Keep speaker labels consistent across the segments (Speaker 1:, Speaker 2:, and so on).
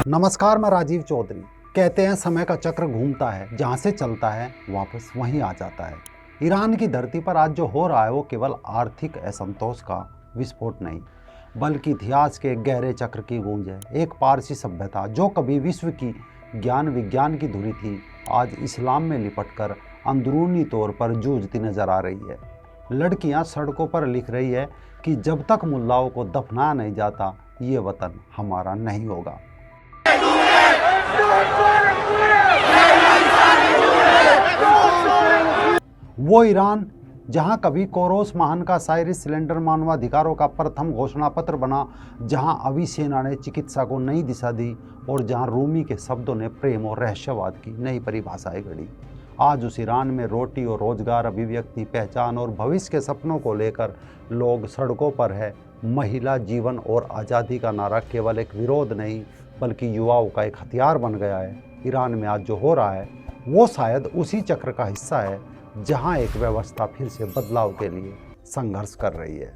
Speaker 1: नमस्कार, मैं राजीव चौधरी। कहते हैं समय का चक्र घूमता है, जहाँ से चलता है वापस वहीं आ जाता है। ईरान की धरती पर आज जो हो रहा है वो केवल आर्थिक असंतोष का विस्फोट नहीं, बल्कि इतिहास के गहरे चक्र की गूंज है। एक पारसी सभ्यता जो कभी विश्व की ज्ञान विज्ञान की धुरी थी, आज इस्लाम में लिपटकर अंदरूनी तौर पर जूझती नजर आ रही है। लड़कियां सड़कों पर लिख रही है कि जब तक मुल्लाओं को दफनाया नहीं जाता, ये वतन हमारा नहीं होगा। वो ईरान जहां कभी कोरोस महान का साइरिस सिलेंडर मानवाधिकारों का प्रथम घोषणा पत्र बना, जहां अविसेना ने चिकित्सा को नई दिशा दी और जहां रूमी के शब्दों ने प्रेम और रहस्यवाद की नई परिभाषाएं गढ़ी, आज उस ईरान में रोटी और रोजगार, अभिव्यक्ति, पहचान और भविष्य के सपनों को लेकर लोग सड़कों पर है। महिला, जीवन और आज़ादी का नारा केवल एक विरोध नहीं, बल्कि युवाओं का एक हथियार बन गया है। ईरान में आज जो हो रहा है वो शायद उसी चक्र का हिस्सा है, जहां एक व्यवस्था फिर से बदलाव के लिए संघर्ष कर रही है।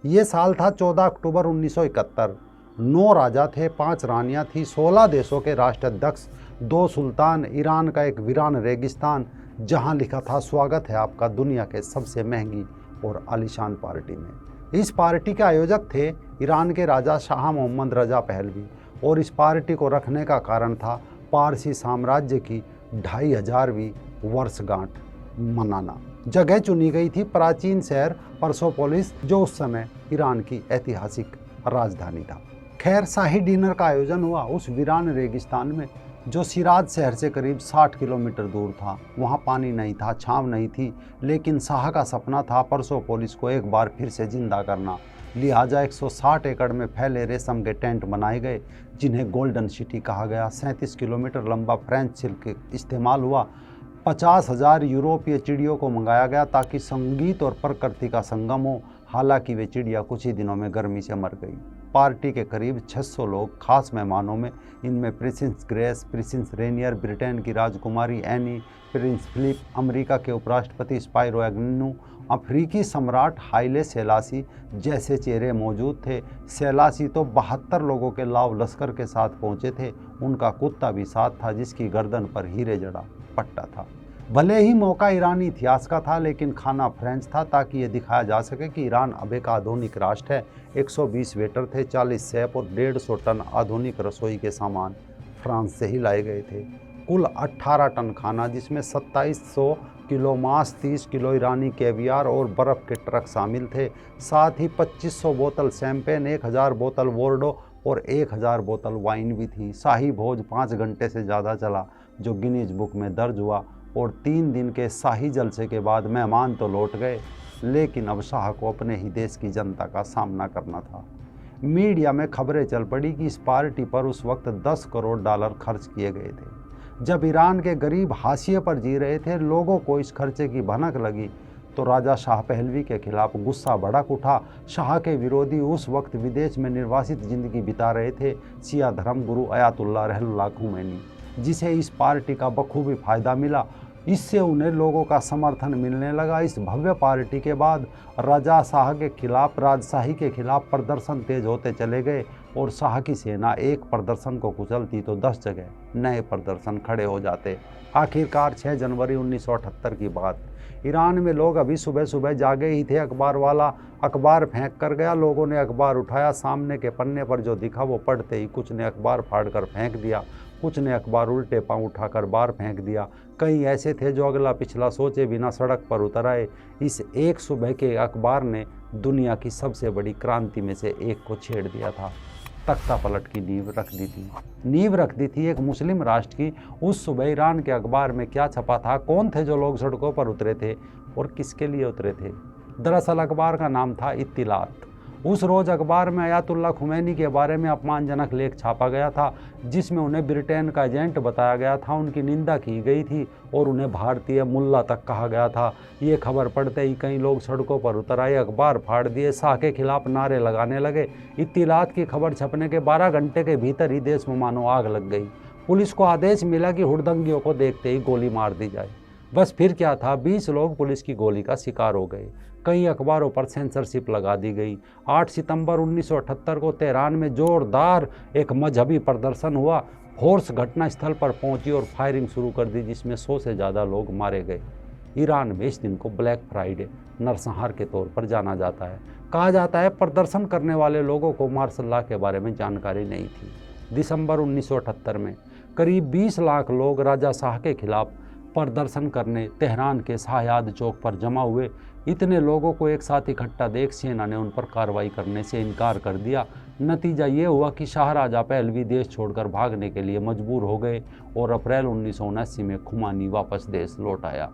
Speaker 1: ये साल था 14 अक्टूबर 1971। 9 राजा थे, 5 रानियां थी, 16 देशों के राष्ट्राध्यक्ष, 2 सुल्तान, ईरान का एक वीरान रेगिस्तान, जहां लिखा था स्वागत है आपका दुनिया के सबसे महंगी और आलीशान पार्टी में। इस पार्टी के आयोजक थे ईरान के राजा शाह मोहम्मद रजा पहलवी, और इस पार्टी को रखने का कारण था पारसी साम्राज्य की 2500वीं वर्षगांठ मनाना। जगह चुनी गई थी प्राचीन शहर परसोपोलिस, जो उस समय ईरान की ऐतिहासिक राजधानी था। खैर, शाही डिनर का आयोजन हुआ उस वीरान रेगिस्तान में, जो सिराज शहर से करीब 60 किलोमीटर दूर था। वहाँ पानी नहीं था, छांव नहीं थी, लेकिन शाह का सपना था परसोपोलिस को एक बार फिर से जिंदा करना। लिहाजा 160 एकड़ में फैले रेशम के टेंट बनाए गए, जिन्हें गोल्डन सिटी कहा गया। 37 किलोमीटर लंबा फ्रेंच सिल्क इस्तेमाल हुआ। 50,000 यूरोपीय चिड़ियों को मंगाया गया ताकि संगीत और प्रकृति का संगम हो। हालांकि वे चिड़िया कुछ ही दिनों में गर्मी से मर गई। पार्टी के करीब 600 लोग खास मेहमानों में, इनमें princess grace, princess Rainier, Britain की राजकुमारी एनी, प्रिंस फिलिप, अमेरिका के उपराष्ट्रपति स्पाइरो एग्न्यू, अफ्रीकी सम्राट हाइले सेलासी जैसे चेहरे मौजूद थे। सेलासी तो 72 लोगों के लाव लश्कर के साथ पहुंचे थे। उनका कुत्ता भी साथ था, जिसकी गर्दन पर हीरे जड़ा पट्टा था। भले ही मौका ईरानी इतिहास का था, लेकिन खाना फ्रेंच था, ताकि ये दिखाया जा सके कि ईरान अब एक आधुनिक राष्ट्र है। 120 वेटर थे, 40 शेफ और 150 टन आधुनिक रसोई के सामान फ्रांस से ही लाए गए थे। कुल 18 टन खाना, जिसमें 2700 किलो मांस, 30 किलो ईरानी कैवियार और बर्फ़ के ट्रक शामिल थे। साथ ही 2500 बोतल शैंपेन, 1000 बोतल बोर्डो और 1000 बोतल वाइन भी थी। शाही भोज 5 घंटे से ज़्यादा चला, जो गिनीज बुक में दर्ज हुआ, और 3 दिन के शाही जलसे के बाद मेहमान तो लौट गए, लेकिन अब शाह को अपने ही देश की जनता का सामना करना था। मीडिया में खबरें चल पड़ी कि इस पार्टी पर उस वक्त $10 करोड़ खर्च किए गए थे। जब ईरान के गरीब हाशिए पर जी रहे थे, लोगों को इस खर्चे की भनक लगी तो राजा शाह पहलवी के खिलाफ गुस्सा भड़क उठा। शाह के विरोधी उस वक्त विदेश में निर्वासित जिंदगी बिता रहे थे शिया धर्म गुरु अयातुल्लाह रहलुल्लाह खुमैनी, जिसे इस पार्टी का बखूबी फायदा मिला। इससे उन्हें लोगों का समर्थन मिलने लगा। इस भव्य पार्टी के बाद राजशाही के खिलाफ प्रदर्शन तेज होते चले गए, और शाह की सेना एक प्रदर्शन को कुचलती तो 10 जगह नए प्रदर्शन खड़े हो जाते। आखिरकार 6 जनवरी 1978 की बात। ईरान में लोग अभी सुबह सुबह जागे ही थे। अखबार वाला अखबार फेंक कर गया। लोगों ने अखबार उठाया, सामने के पन्ने पर जो दिखा वो पढ़ते ही कुछ ने अखबार फाड़ कर फेंक दिया, कुछ ने अखबार उल्टे पांव उठाकर बाहर फेंक दिया। कई ऐसे थे जो अगला पिछला सोचे बिना सड़क पर उतर आए। इस एक सुबह के अखबार ने दुनिया की सबसे बड़ी क्रांति में से एक को छेड़ दिया था। तख्ता पलट की नींव रख दी थी एक मुस्लिम राष्ट्र की। उस सुबह ईरान के अखबार में क्या छपा था, कौन थे जो लोग सड़कों पर उतरे थे और किसके लिए उतरे थे? दरअसल अखबार का नाम था इत्तिलात। उस रोज़ अखबार में अयातुल्लाह खुमैनी के बारे में अपमानजनक लेख छापा गया था, जिसमें उन्हें ब्रिटेन का एजेंट बताया गया था, उनकी निंदा की गई थी और उन्हें भारतीय मुल्ला तक कहा गया था। ये खबर पढ़ते ही कई लोग सड़कों पर उतर आए, अखबार फाड़ दिए, शाह के खिलाफ नारे लगाने लगे। इत्तिलात की खबर छपने के 12 घंटे के भीतर ही देश में मानो आग लग गई। पुलिस को आदेश मिला कि हुड़दंगियों को देखते ही गोली मार दी जाए। बस फिर क्या था, 20 लोग पुलिस की गोली का शिकार हो गए। कई अखबारों पर सेंसरशिप लगा दी गई। 8 सितंबर 1978 को तेहरान में जोरदार एक मजहबी प्रदर्शन हुआ। फोर्स घटनास्थल पर पहुंची और फायरिंग शुरू कर दी, जिसमें 100 से ज़्यादा लोग मारे गए। ईरान में इस दिन को ब्लैक फ्राइडे, नरसंहार के तौर पर जाना जाता है। कहा जाता है प्रदर्शन करने वाले लोगों को मार्शल लॉ के बारे में जानकारी नहीं थी। दिसंबर 1978 में करीब 20 लाख लोग राजा शाह के खिलाफ प्रदर्शन करने तेहरान के शाहयाद चौक पर जमा हुए। इतने लोगों को एक साथ इकट्ठा देख सेना ने उन पर कार्रवाई करने से इनकार कर दिया। नतीजा ये हुआ कि शाहराजा पहलवी देश छोड़कर भागने के लिए मजबूर हो गए और अप्रैल 1979 में खुमानी वापस देश लौट आया।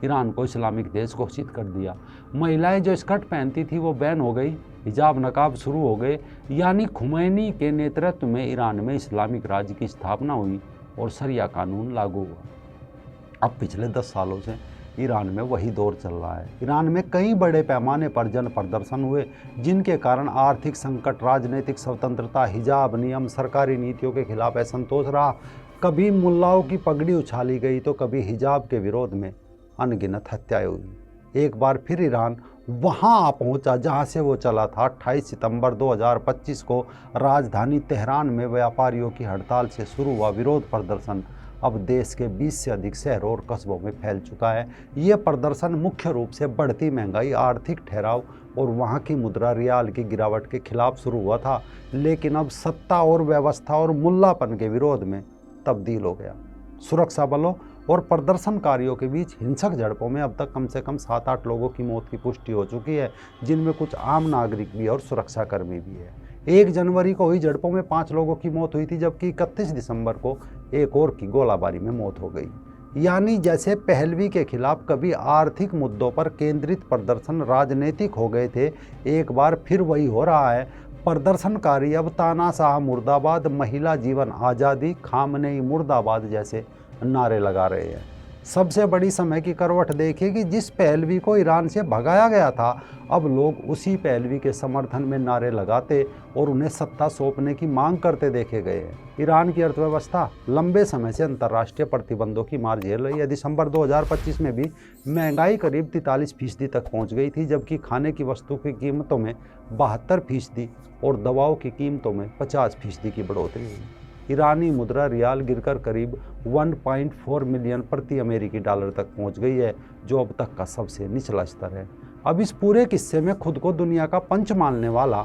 Speaker 1: ईरान को इस्लामिक देश घोषित कर दिया। महिलाएं जो स्कर्ट पहनती थी वो बैन हो गई, हिजाब नकाब शुरू हो गए। यानी खुमैनी के नेतृत्व में ईरान में इस्लामिक राज्य की स्थापना हुई और शरिया कानून लागू हुआ। अब पिछले 10 सालों से ईरान में वही दौर चल रहा है। ईरान में कई बड़े पैमाने पर जन प्रदर्शन हुए, जिनके कारण आर्थिक संकट, राजनीतिक स्वतंत्रता, हिजाब नियम, सरकारी नीतियों के खिलाफ असंतोष रहा। कभी मुल्लाओं की पगड़ी उछाली गई तो कभी हिजाब के विरोध में अनगिनत हत्याएं हुई। एक बार फिर ईरान वहां आ पहुंचा जहां से वो चला था। 28 सितंबर 2025 को राजधानी तेहरान में व्यापारियों की हड़ताल से शुरू हुआ विरोध प्रदर्शन अब देश के 20 से अधिक शहरों और कस्बों में फैल चुका है। ये प्रदर्शन मुख्य रूप से बढ़ती महंगाई, आर्थिक ठहराव और वहाँ की मुद्रा रियाल की गिरावट के खिलाफ शुरू हुआ था, लेकिन अब सत्ता और व्यवस्था और मुल्लापन के विरोध में तब्दील हो गया। सुरक्षा बलों और प्रदर्शनकारियों के बीच हिंसक झड़पों में अब तक कम से कम 7-8 लोगों की मौत की पुष्टि हो चुकी है, जिनमें कुछ आम नागरिक भी और सुरक्षाकर्मी भी है। 1 जनवरी को हुई झड़पों में 5 लोगों की मौत हुई थी, जबकि 31 दिसंबर को एक और की गोलाबारी में मौत हो गई। यानी जैसे पहलवी के खिलाफ कभी आर्थिक मुद्दों पर केंद्रित प्रदर्शन राजनीतिक हो गए थे, एक बार फिर वही हो रहा है। प्रदर्शनकारी अब तानाशाह मुर्दाबाद, महिला जीवन आज़ादी, खामनेई मुर्दाबाद जैसे नारे लगा रहे हैं। सबसे बड़ी समय की करवट देखिए कि जिस पहलवी को ईरान से भगाया गया था, अब लोग उसी पहलवी के समर्थन में नारे लगाते और उन्हें सत्ता सौंपने की मांग करते देखे गए हैं। ईरान की अर्थव्यवस्था लंबे समय से अंतर्राष्ट्रीय प्रतिबंधों की मार झेल रही है। दिसंबर 2025 में भी महंगाई करीब 43% तक पहुंच गई थी, जबकि खाने की वस्तु की कीमतों में 72% और दवाओं की कीमतों में 50% की बढ़ोतरी हुई। ईरानी मुद्रा रियाल गिरकर करीब 1.4 मिलियन प्रति अमेरिकी डॉलर तक पहुंच गई है, जो अब तक का सबसे निचला स्तर है। अब इस पूरे किस्से में खुद को दुनिया का पंच मानने वाला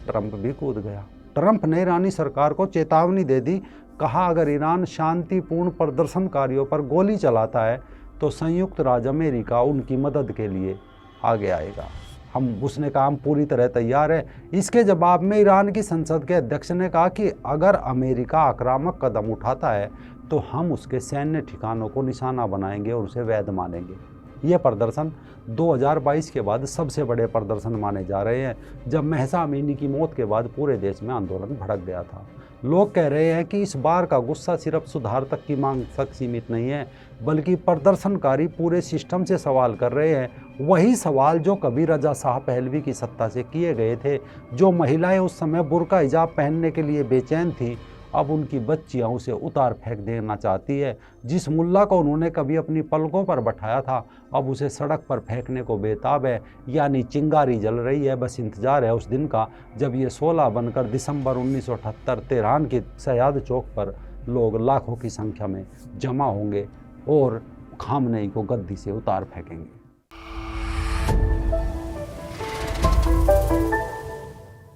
Speaker 1: ट्रंप भी कूद गया। ट्रंप ने ईरानी सरकार को चेतावनी दे दी। कहा अगर ईरान शांतिपूर्ण प्रदर्शनकारियों पर गोली चलाता है तो संयुक्त राज्य अमेरिका उनकी मदद के लिए आगे आएगा। उसने कहा हम पूरी तरह तैयार है। इसके जवाब में ईरान की संसद के अध्यक्ष ने कहा कि अगर अमेरिका आक्रामक कदम उठाता है तो हम उसके सैन्य ठिकानों को निशाना बनाएंगे और उसे वैध मानेंगे। ये प्रदर्शन 2022 के बाद सबसे बड़े प्रदर्शन माने जा रहे हैं, जब महसा अमीनी की मौत के बाद पूरे देश में आंदोलन भड़क गया था। लोग कह रहे हैं कि इस बार का गुस्सा सिर्फ सुधार तक की मांग तक सीमित नहीं है, बल्कि प्रदर्शनकारी पूरे सिस्टम से सवाल कर रहे हैं। वही सवाल जो कभी रजा शाह पहलवी की सत्ता से किए गए थे। जो महिलाएं उस समय बुर्का हिजाब पहनने के लिए बेचैन थी, अब उनकी बच्चियां उसे उतार फेंक देना चाहती है। जिस मुल्ला को उन्होंने कभी अपनी पलकों पर बैठाया था, अब उसे सड़क पर फेंकने को बेताब है। यानी चिंगारी जल रही है। बस इंतजार है उस दिन का जब ये 16 बनकर दिसंबर 1978 तेहरान के शाहयाद चौक पर लोग लाखों की संख्या में जमा होंगे और खामनेई को गद्दी से उतार फेंकेंगे।